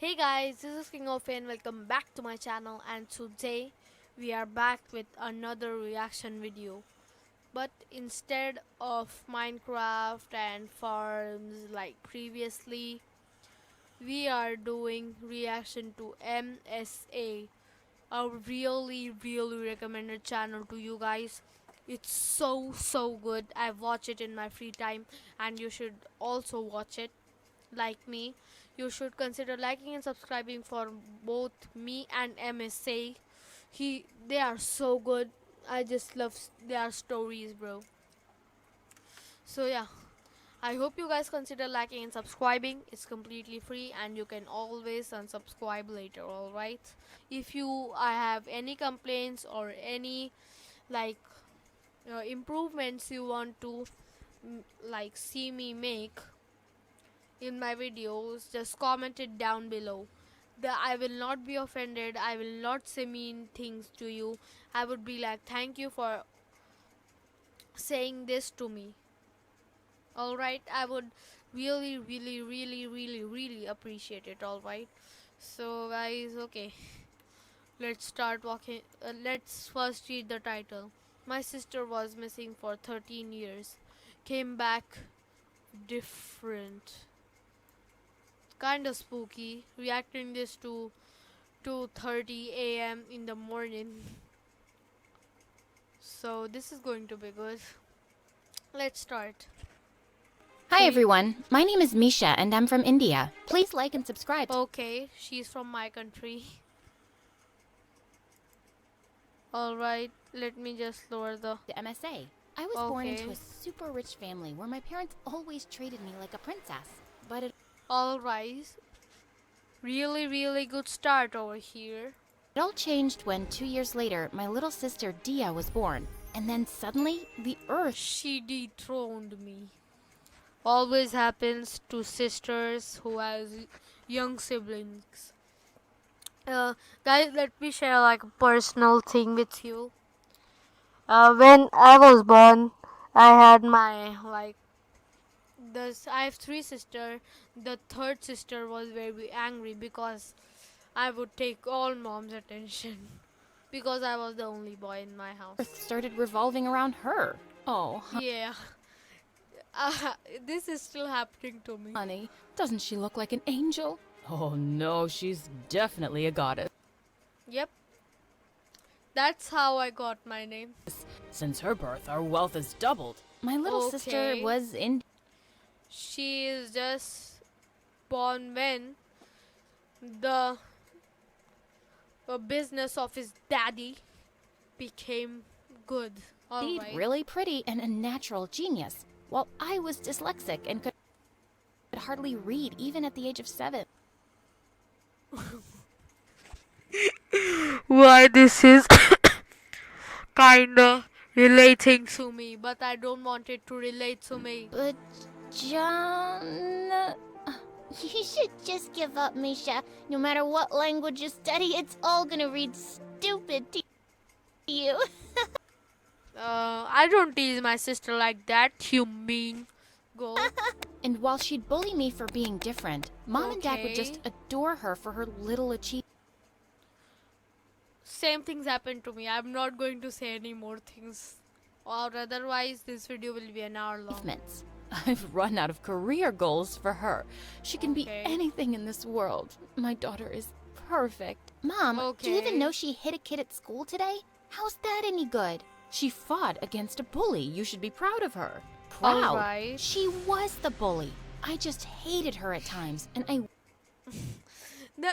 Hey guys, this is King of Fame. Welcome back to my channel, and today we are back with another reaction video. But instead of Minecraft and farms like previously, we are doing reaction to MSA, a really recommended channel to you guys. It's so good. I watch it in my free time, and you should also watch it like me. You should consider liking and subscribing for both me and MSA. They are so good. I just love their stories, bro. So yeah, I hope you guys consider liking and subscribing. It's completely free and you can always unsubscribe later, alright? If you I have any complaints or any like improvements you want to see me make in my videos, just comment it down below. I will not be offended. I will not say mean things to you. I would be like, thank you for saying this to me. Alright, I would really appreciate it. Alright, so guys, okay, let's start walking. Let's first read the title. My sister was missing for 13 years, came back different. Kinda spooky. Reacting this to 2:30 a.m. in the morning. So this is going to be good. Let's start. Hi everyone, my name is Misha and I'm from India. Please like and subscribe. Okay, she's from my country. Alright, let me just lower the... To MSA. I was born into a super rich family where my parents always treated me like a princess. But it Alright. Really good start over here. all changed when 2 years later my little sister Dia was born. And then suddenly the earth... She dethroned me. Always happens to sisters who has young siblings. Guys, let me share like a personal thing with you. When I was born, I had my I have three sisters. The third sister was very angry because I would take all mom's attention because I was the only boy in my house. started revolving around her. Oh, Yeah, this is still happening to me. honey, doesn't she look like an angel? Oh no, she's definitely a goddess. Yep, that's how I got my name. Since her birth, our wealth has doubled. My little sister Okay. was in... She is just born when the business of his daddy became good. Indeed Alright. really pretty and a natural genius, while I was dyslexic and could hardly read even at the age of 7. Why this is kinda relating to me, but I don't want it to relate to me. But John... You should just give up, Misha. No matter what language you study, it's all gonna read stupid to you. I don't tease my sister like that, you mean girl. And while she'd bully me for being different, Mom and Dad would just Okay. adore her for her little achievements. Same things happened to me. I'm not going to say any more things, or otherwise this video will be an hour long. I've run out of career goals for her. She can be Okay. anything in this world. My daughter is perfect. Mom, do you Okay. even know she hit a kid at school today? How's that any good? She fought against a bully. You should be proud of her. Proud? Alright. She was the bully. I just hated her at times, and I... The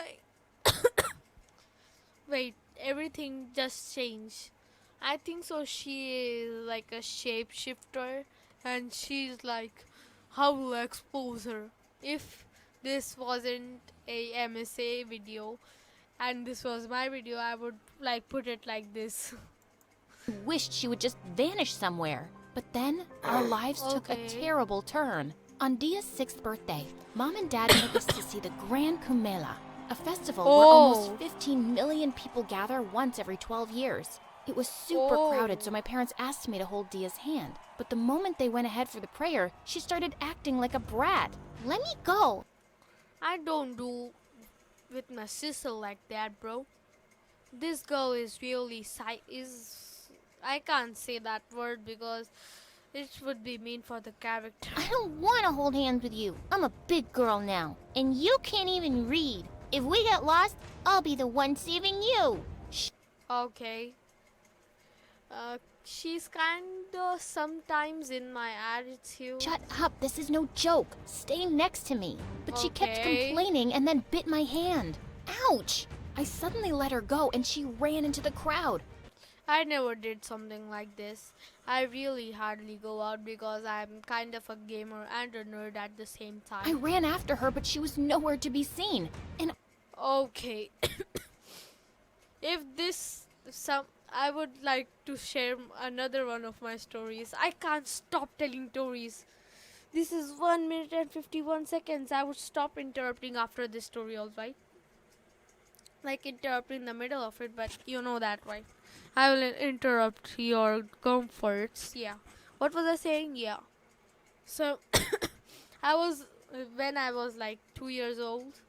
Wait, everything just changed. I think so. She is like a shapeshifter, and she's like, how will I expose her? If this wasn't a MSA video and this was my video, I would like put it like this. wished she would just vanish somewhere. But then, our lives took a Okay. terrible turn. On Dia's 6th birthday, Mom and Dad took us to see the Grand Kumela, a festival where almost Oh. 15 million people gather once every 12 years. It was super Oh. crowded, so my parents asked me to hold Dia's hand. But the moment they went ahead for the prayer, she started acting like a brat. Let me go. I don't do with my sister like that, bro. This girl is really is I can't say that word because it would be mean for the character. I don't want to hold hands with you. I'm a big girl now, and you can't even read. If we get lost, I'll be the one saving you. Okay. She's kinda sometimes in my attitude. Shut up, this is no joke. Stay next to me. But she kept Okay. complaining and then bit my hand. Ouch! I suddenly let her go and she ran into the crowd. I never did something like this. I really hardly go out because I'm kind of a gamer and a nerd at the same I time. ran after her, but she was nowhere to be seen. And Okay. If this some I would like to share another one of my stories. I can't stop telling stories. This is 1 minute and 51 seconds. I would stop interrupting after this story, alright? Like interrupt in the middle of it, but you know that, right? I will interrupt your comforts. Yeah. What was I saying? Yeah. So I was when I was like 2 years old,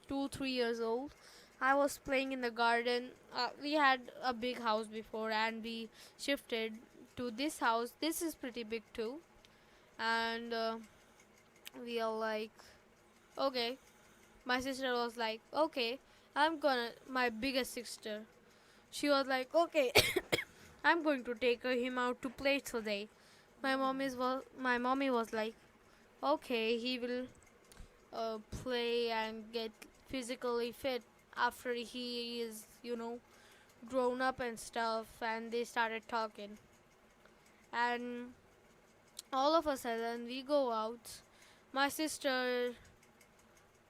3 years old. I was playing in the garden. We had a big house before, and we shifted to this house. This is pretty big too, and we are like, okay. My sister was like, okay, my biggest sister. She was like, okay, I'm going to take him out to play today. My mommy was like, okay, he will play and get physically fit after he is, grown up and stuff. And they started talking. And all of a sudden, we go out. My sister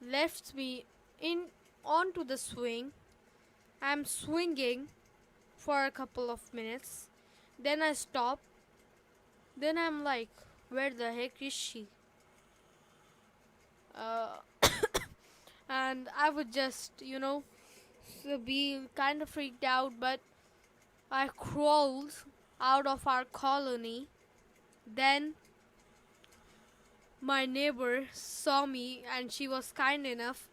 left me in onto the swing. I'm swinging for a couple of minutes. Then I stop. Then I'm like, where the heck is she? Uh, and I would just, be kind of freaked out, but I crawled out of our colony. Then my neighbor saw me and she was kind enough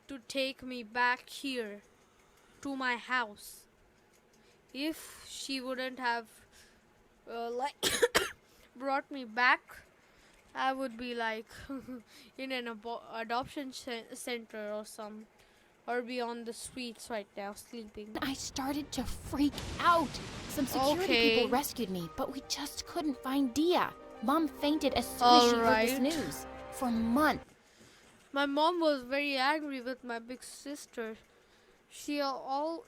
to take me back here to my house. If she wouldn't have brought me back, I would be like in an adoption center or be on the streets right now sleeping. I started to freak out. Some security Okay. people rescued me, but we just couldn't find Dia. Mom fainted as soon as she heard this Alright. news. For months, My mom was very angry with my big sister. To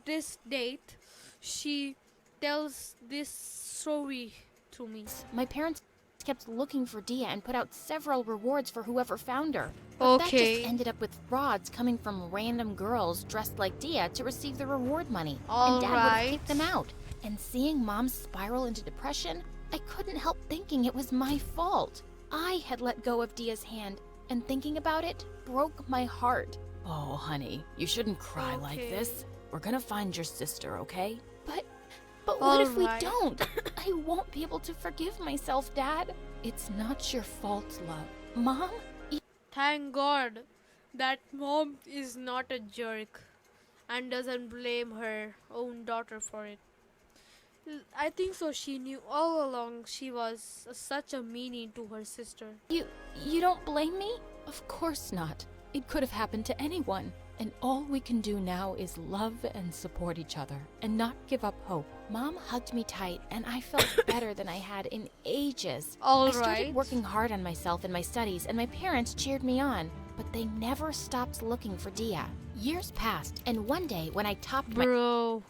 this date, she tells this story to me. my parents kept looking for Dia and put out several rewards for whoever found her. But that Okay. just ended up with frauds coming from random girls dressed like Dia to receive the reward money. All and Dad would have right. kicked them out. And seeing Mom spiral into depression, I couldn't help thinking it was my fault. I had let go of Dia's hand, and thinking about it broke my heart. Oh, honey, you shouldn't cry like Okay. this. We're gonna find your sister, okay? But what All if we right. don't? I won't be able to forgive myself, Dad. It's not your fault, love. Mom? Thank God that mom is not a jerk and doesn't blame her own daughter for it. I think so. She knew all along she was such a meanie to her sister. You don't blame me? Of course not. It could have happened to anyone. And all we can do now is love and support each other and not give up hope. Mom hugged me tight and I felt better than I had in ages. All I started right. working hard on myself and my studies, and my parents cheered me on, but they never stopped looking for Dia. Years passed, and one day when I topped my Bro.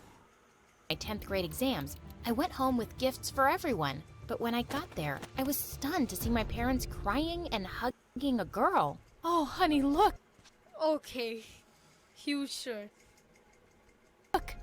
10th grade exams, I went home with gifts for everyone. But when I got there, I was stunned to see my parents crying and hugging a girl. Oh, honey, look! Okay. Huge shirt. Look!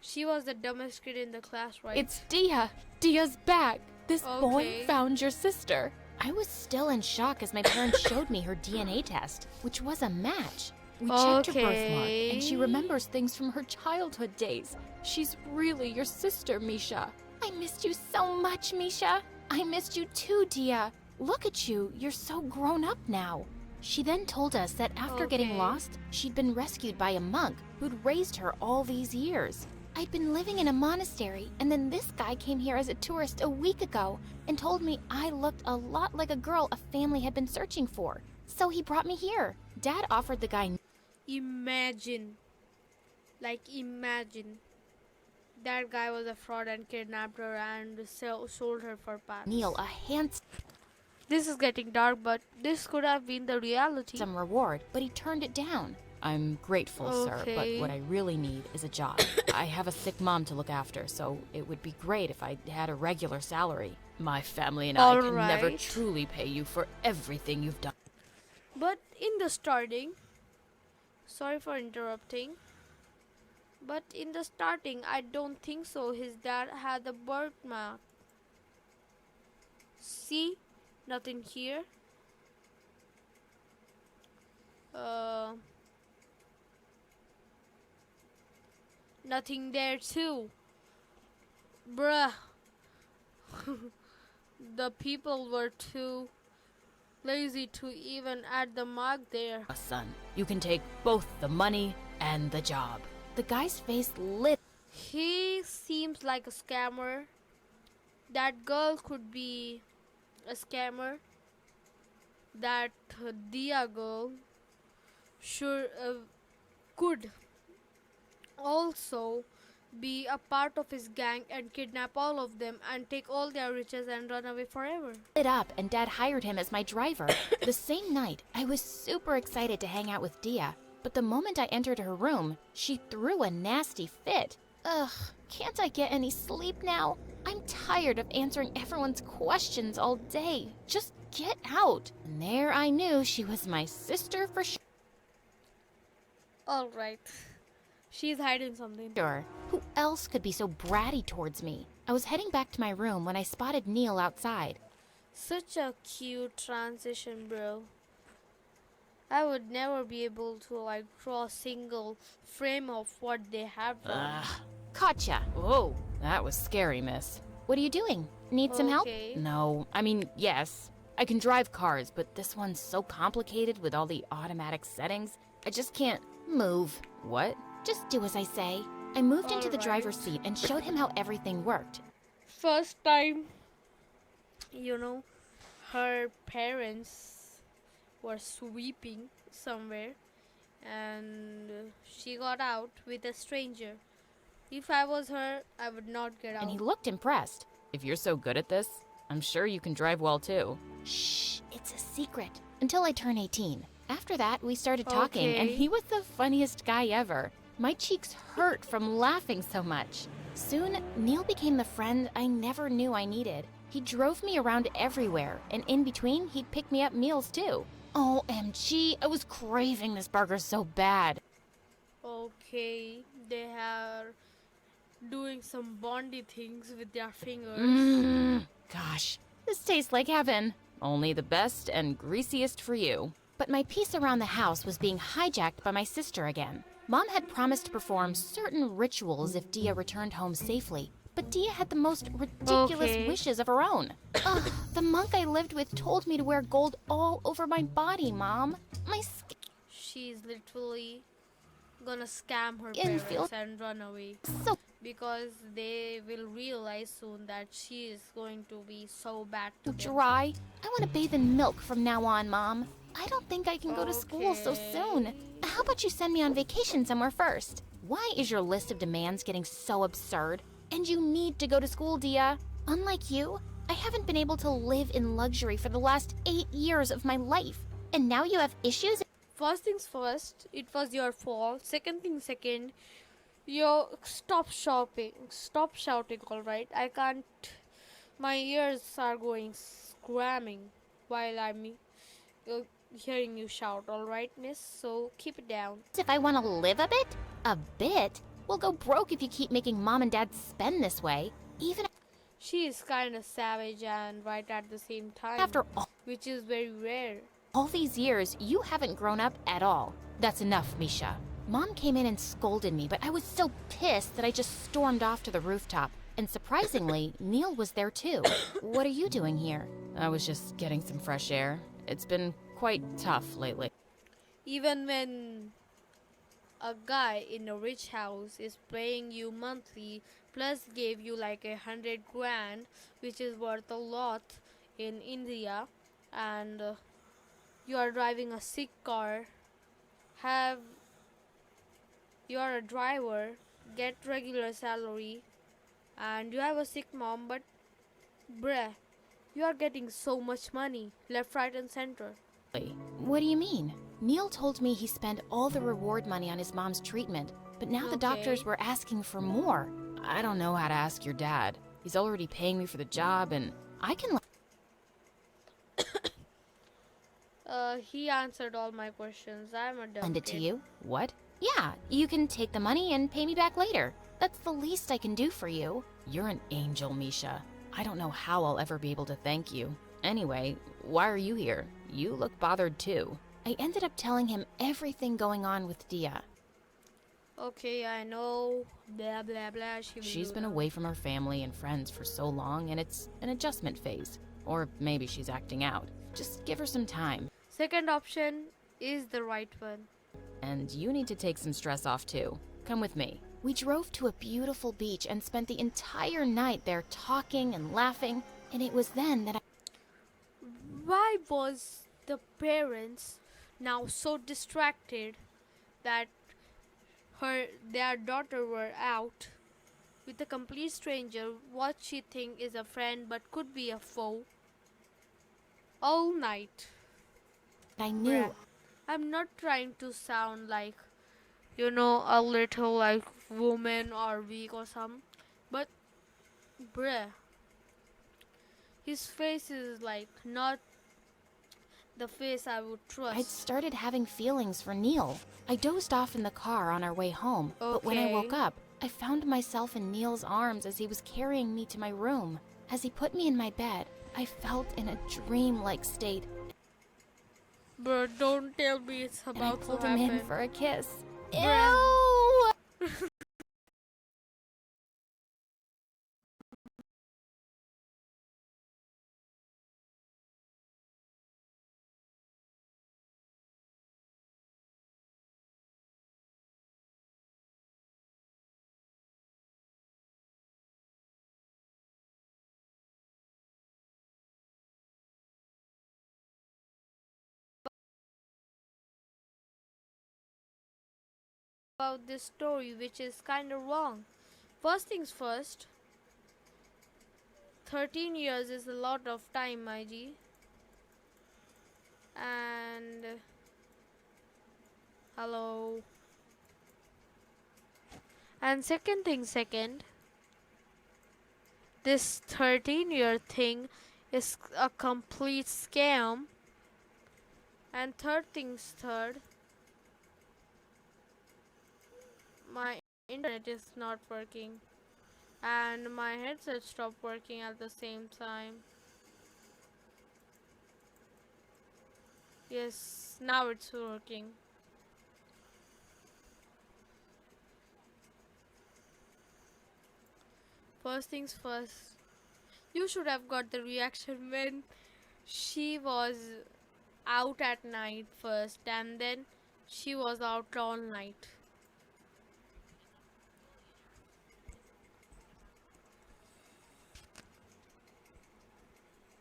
She was the dumbest kid in the class, right? It's Dia! Dia's back! This boy Okay. found your sister! I was still in shock as my parents showed me her DNA test, which was a match. We checked her birthmark, and she Okay. remembers things from her childhood days. She's really your sister, Misha. I missed you so much, Misha. I missed you too, Dia. Look at you. You're so grown up now. She then told us that after getting Okay. lost, she'd been rescued by a monk who'd raised her all these years. I'd been living in a monastery, and then this guy came here as a tourist a week ago and told me I looked a lot like a girl a family had been searching for. So he brought me here. Dad offered the guy Imagine. Like, imagine. That guy was a fraud and kidnapped her and sold her for parts. Neil a handsome This is getting dark, but this could have been the reality. reward, but he turned it down. I'm grateful, sir, but Okay. what I really need is a job. I have a sick mom to look after, so it would be great if I had a regular salary. My family and I can never Alright. truly pay you for everything you've done. But in the starting, sorry for interrupting, but in the starting, I don't think so. His dad had the birthmark. See, nothing here. Nothing there too. Bruh. The people were too lazy to even add the mark there. Son, you can take both the money and the job. The guy's face lit. He seems like a scammer. That girl could be a scammer. That Dia girl could also be a part of his gang and kidnap all of them and take all their riches and run away forever. Lit up, and Dad hired him as my driver. The same night, I was super excited to hang out with Dia, but the moment I entered her room, she threw a nasty fit. Ugh, can't I get any sleep now? I'm tired of answering everyone's questions all day. Just get out. And there I knew she was my sister for Alright. She's hiding something. sure. Who else could be so bratty towards me? I was heading back to my room when I spotted Neil outside. Such a cute transition, bro. I would never be able to like draw a single frame of what they have done. Gotcha. Whoa, that was scary, miss. What are you doing? Need some help? Okay. No, I mean, yes. I can drive cars, but this one's so complicated with all the automatic settings. I just can't move. What? Just do as I say. I moved into the Alright. driver's seat and showed him how everything worked. First time, her parents were sweeping somewhere and she got out with a stranger. If I was her, I would not get out. And he looked impressed. If you're so good at this, I'm sure you can drive well too. Shh, it's a secret. Until I turn 18. After that, we started talking, and Okay. He was the funniest guy ever. My cheeks hurt from laughing so much. soon Neil became the friend I never knew I needed. He drove me around everywhere, and in between, he'd pick me up meals too. OMG, I was craving this burger so bad. Okay, they are doing some bondy things with their fingers. Gosh, this tastes like heaven. Only the best and greasiest for you. But my peace around the house was being hijacked by my sister again. Mom had promised to perform certain rituals if Dia returned home safely, but Dia had the most ridiculous Okay. wishes of her own. Ugh, the monk I lived with told me to wear gold all over my body, Mom. My skin She's literally gonna scam her And parents and run away is so because they will realize soon that she is going to be so bad to them. dry. I want to bathe in milk from now on, Mom. I don't think I can go to school so Okay. soon. How about you send me on vacation somewhere first? Why is your list of demands getting so absurd? And you need to go to school, Dia. Unlike you, I haven't been able to live in luxury for the last 8 years of my life. And now you have issues? First things first, it was your fault. Second thing second, you stop shouting, alright? I can't, my ears are going screaming while I'm hearing you shout, alright, miss? So keep it down. If I want to live a bit? A bit? We'll go broke if you keep making Mom and Dad spend this way. Even She is kind of savage and right at the same time, After which is very rare. all these years, you haven't grown up at all. That's enough, Misha. Mom came in and scolded me, but I was so pissed that I just stormed off to the rooftop. And surprisingly, Neil was there too. What are you doing here? I was just getting some fresh air. It's been quite tough lately. Even when a guy in a rich house is paying you monthly plus gave you like 100 grand, which is worth a lot in India, and you are driving a sick car, have you are a driver, get regular salary, and you have a sick mom, but bruh, you are getting so much money left, right, and center. What do you mean? Neil told me he spent all the reward money on his mom's treatment, but now the doctors Okay. were asking for more. I don't know how to ask your dad. He's already paying me for the job, and I can He answered all my questions. I'm a dumb lend it to kid. you. What? Yeah, you can take the money and pay me back later. That's the least I can do for you. You're an angel, Misha. I don't know how I'll ever be able to thank you. Anyway, why are you here? You look bothered too. I ended up telling him everything going on with Dia. Okay, I know. Blah blah blah. She's been away from her family and friends for so long, and it's an adjustment phase. Or maybe she's acting out. Just give her some time. Second option is the right one. And you need to take some stress off too. Come with me. We drove to a beautiful beach and spent the entire night there talking and laughing, and it was then that Why was the parents now so distracted that their daughter were out with a complete stranger, what she think is a friend but could be a foe, all night? I knew Bruh. I'm not trying to sound like, a little like woman or weak or something, but bruh, his face is like not the face I would trust. I'd started having feelings for Neil. I dozed off in the car on our way home, but when I Okay. woke up, I found myself in Neil's arms as he was carrying me to my room. As he put me in my bed, I felt in a dream-like state, Bro, don't tell me it's and I about to pulled him happen. in for a kiss. Bruh. Ew! About this story, which is kind of wrong. First things first, 13 years is a lot of time, my G. And hello. And second, this 13-year thing is a complete scam. And third, my internet is not working. And my headset stopped working at the same time. Yes, now it's working. First things first, you should have got the reaction when she was out at night first, and then she was out all night.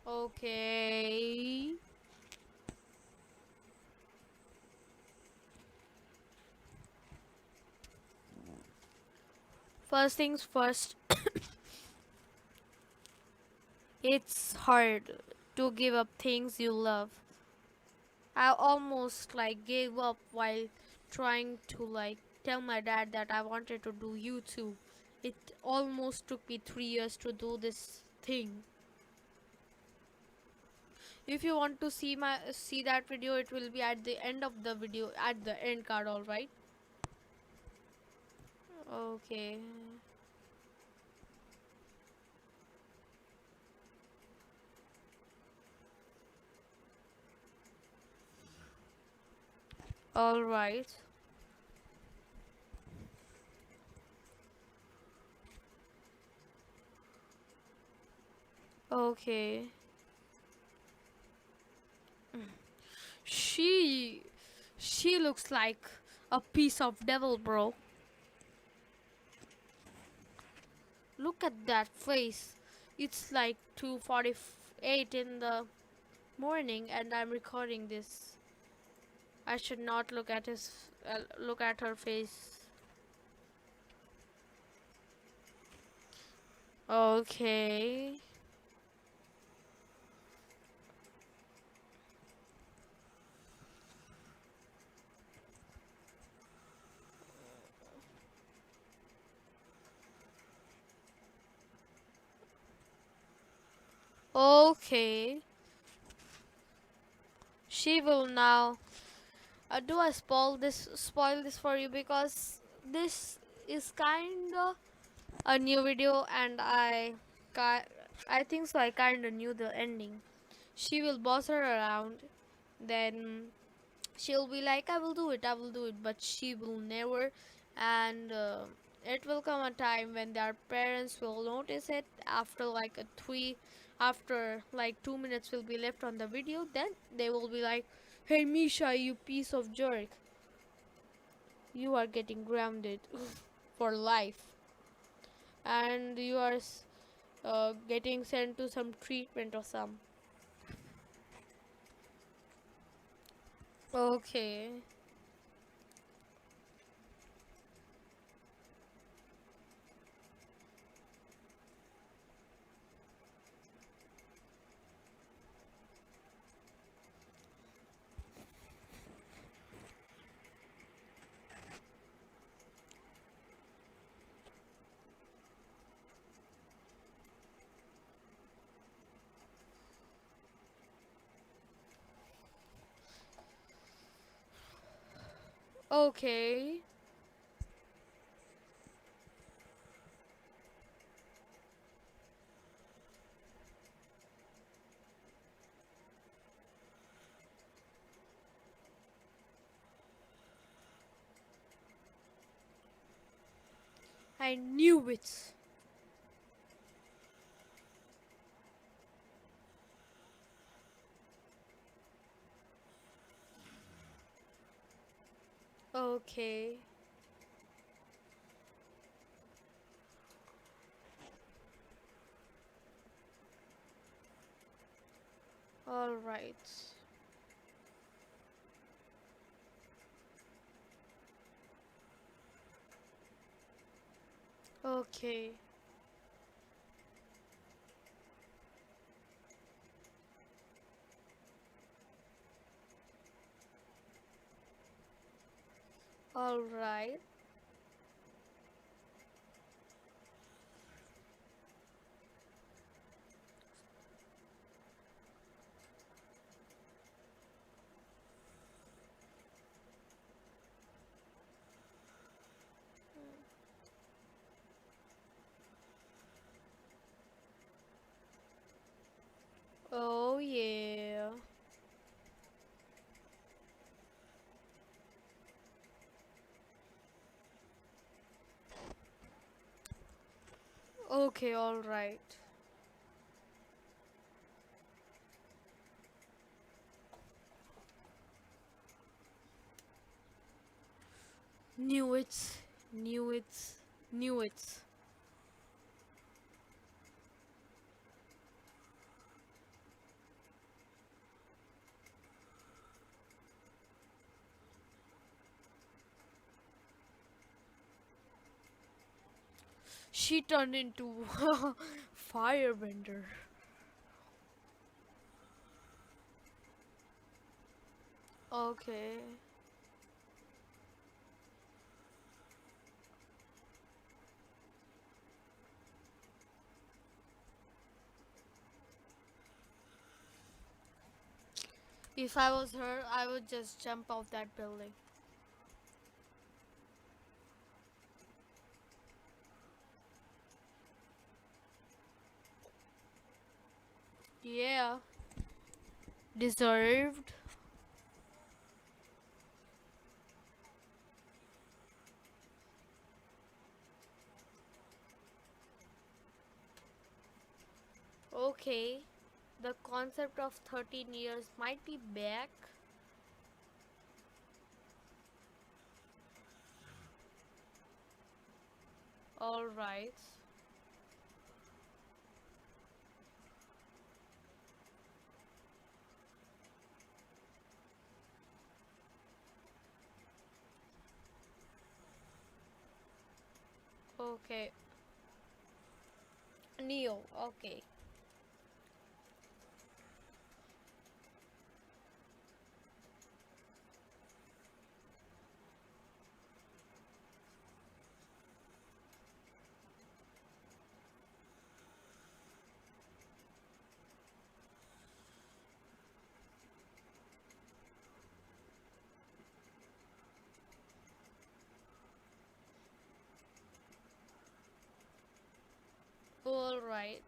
Okay. First things first, it's hard to give up things you love. I almost like gave up while trying to like tell my dad that I wanted to do YouTube. It almost took me 3 years to do this thing. If you want to see that video, it will be at the end of the video, at the end card, all right? Okay. All right. Okay. She she looks like a piece of devil, bro. Look at that face. It's like 2:48 in the morning and I'm recording this. I should not look at her face. Okay. Okay. She will now. Do I spoil this for you because this is kind of a new video and I think so I kind of knew the ending. She will boss her around, then she'll be like, I will do it, but she will never. And it will come a time when their parents will notice it after like after like 2 minutes will be left on the video. Then they will be like, hey Misha, you piece of jerk, you are getting grounded for life, and you are getting sent to some treatment or some. Okay. Okay. I knew it. Okay. All right. Okay. All right. Oh yeah. Okay, all right. Knew it. Knew it. Knew it. She turned into firebender. Okay. If I was her, I would just jump off that building. Yeah. Deserved. Okay. The concept of 13 years might be back. All right. Okay. Neo. Okay. All right.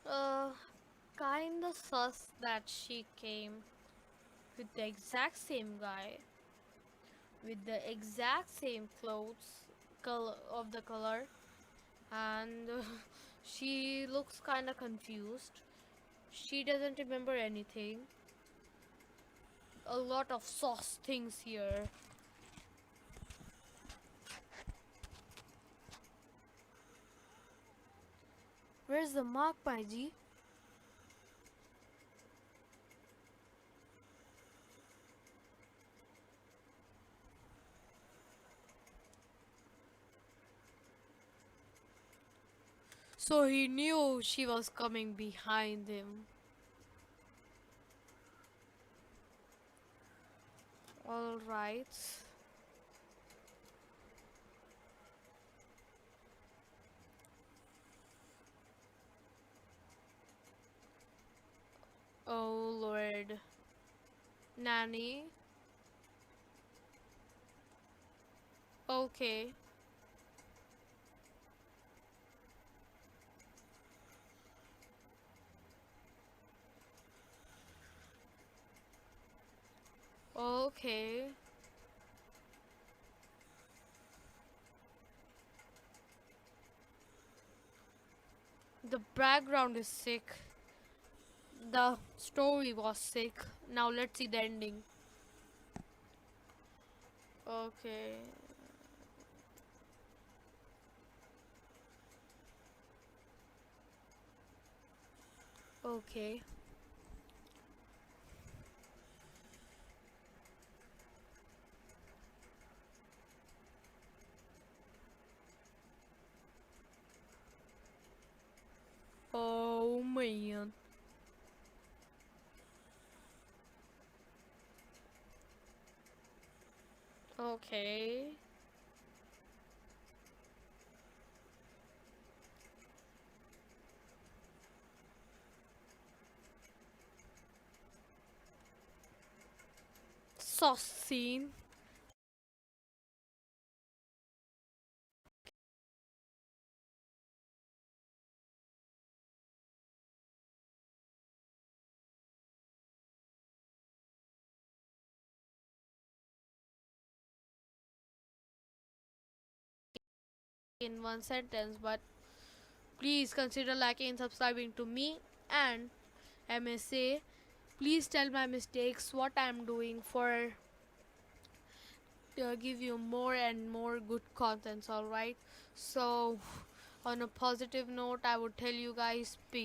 Uh, kinda sus that she came with the exact same guy, with the exact same clothes, color of the color, and she looks kinda confused. She doesn't remember anything. A lot of sauce things here. Where's the mark, my G? So he knew she was coming behind him. All right. Oh Lord. Nanny. Okay. Okay. The background is sick. The story was sick. Now let's see the ending. Okay. Okay. Oh man. Okay. Sauce scene. In one sentence, but please consider liking and subscribing to me and MSA. Please tell my mistakes, what I'm doing for give you more and more good contents. All right. So, on a positive note, I would tell you guys peace.